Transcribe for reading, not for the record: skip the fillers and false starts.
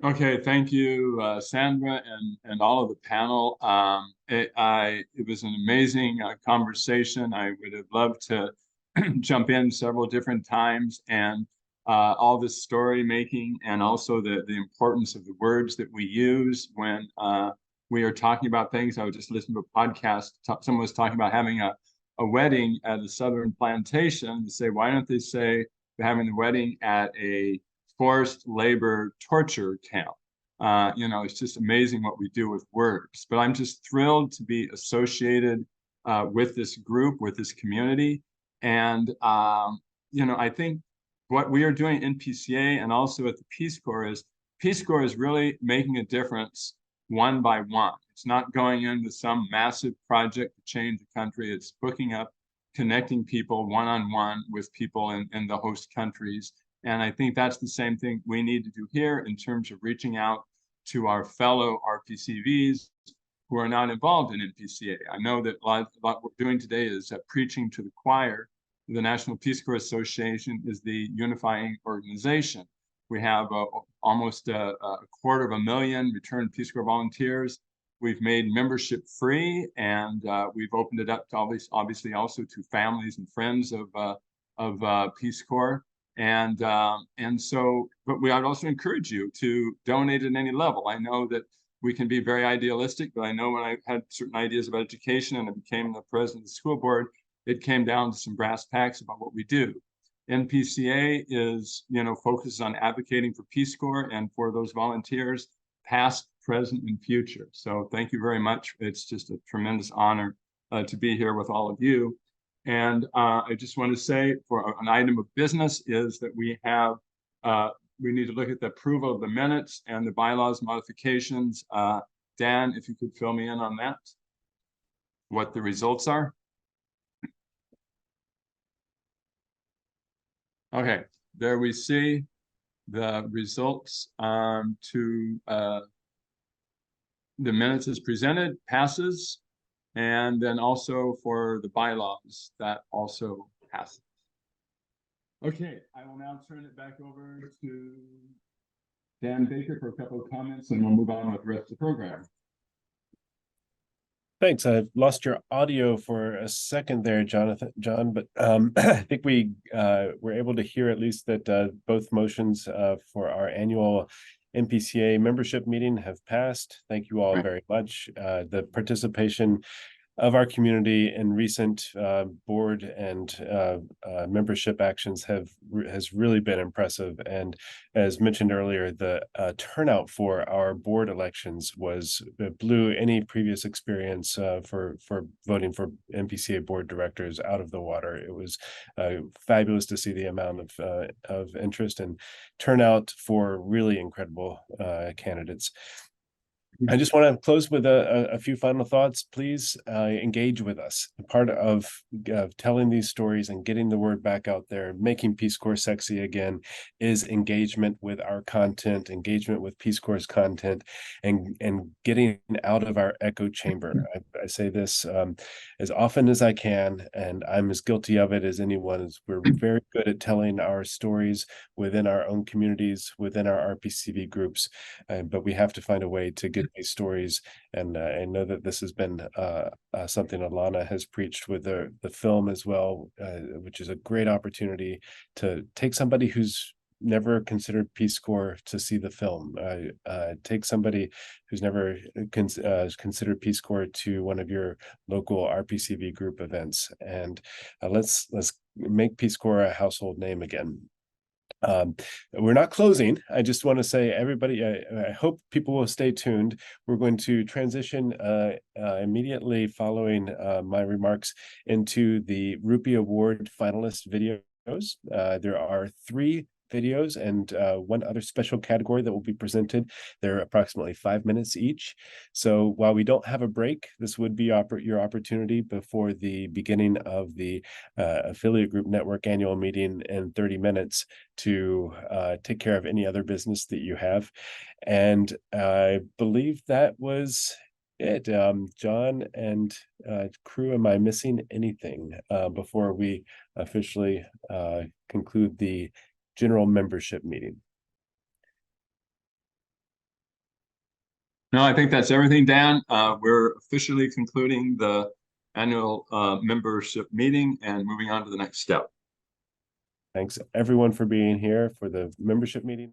Okay, thank you, Sandra, and all of the panel. It was an amazing conversation. I would have loved to jump in several different times, and all this story making, and also the importance of the words that we use when we are talking about things. I was just listening to a podcast. Someone was talking about having a wedding at a southern plantation. They say, why don't they say they're having the wedding at a forced labor torture camp? It's just amazing what we do with words. But I'm just thrilled to be associated with this group, with this community. And, I think what we are doing at NPCA and also at the Peace Corps is really making a difference one by one. It's not going into some massive project to change the country. It's hooking up, connecting people one-on-one with people in the host countries. And I think that's the same thing we need to do here in terms of reaching out to our fellow RPCVs who are not involved in NPCA. I know that a lot what we're doing today is preaching to the choir. The National Peace Corps Association is the unifying organization. We have almost a 250,000 returned Peace Corps volunteers. We've made membership free, and we've opened it up to obviously also to families and friends of Peace Corps. And so, but we would also encourage you to donate at any level. I know that we can be very idealistic, but I know when I had certain ideas about education and I became the president of the school board, it came down to some brass tacks about what we do. NPCA is, focuses on advocating for Peace Corps and for those volunteers, past, present, and future. So thank you very much. It's just a tremendous honor to be here with all of you. And I just want to say for an item of business is that we need to look at the approval of the minutes and the bylaws modifications. Dan, if you could fill me in on that, what the results are. Okay, there we see the results to the minutes as presented, passes. And then also for the bylaws, that also passes. Okay, I will now turn it back over to Dan Baker for a couple of comments, and we'll move on with the rest of the program. Thanks. I've lost your audio for a second there, John, but I think we were able to hear at least that both motions for our annual NPCA membership meeting have passed. Thank you all very much. The participation of our community in recent board and membership actions has really been impressive. And as mentioned earlier, the turnout for our board elections blew any previous experience for voting for NPCA board directors out of the water. It was fabulous to see the amount of interest and turnout for really incredible candidates. I just want to close with a few final thoughts. Please engage with us. Part of telling these stories and getting the word back out there, making Peace Corps sexy again, is engagement with our content, engagement with Peace Corps' content, and getting out of our echo chamber. I say this as often as I can, and I'm as guilty of it as anyone. We're very good at telling our stories within our own communities, within our RPCV groups, but we have to find a way to get these stories. And I know that this has been something Alana has preached with the film as well, which is a great opportunity to take somebody who's never considered Peace Corps to see the film. Take somebody who's never considered Peace Corps to one of your local RPCV group events, and let's make Peace Corps a household name again. We're not closing. I just want to say, everybody, I hope people will stay tuned. We're going to transition immediately following my remarks into the Rupee Award finalist videos. There are 3 videos and one other special category that will be presented. They're approximately 5 minutes each. So while we don't have a break, this would be your opportunity before the beginning of the Affiliate Group Network annual meeting in 30 minutes to take care of any other business that you have. And I believe that was it. John and crew, am I missing anything before we officially conclude the general membership meeting? No, I think that's everything, Dan. We're officially concluding the annual membership meeting and moving on to the next step. Thanks everyone for being here for the membership meeting.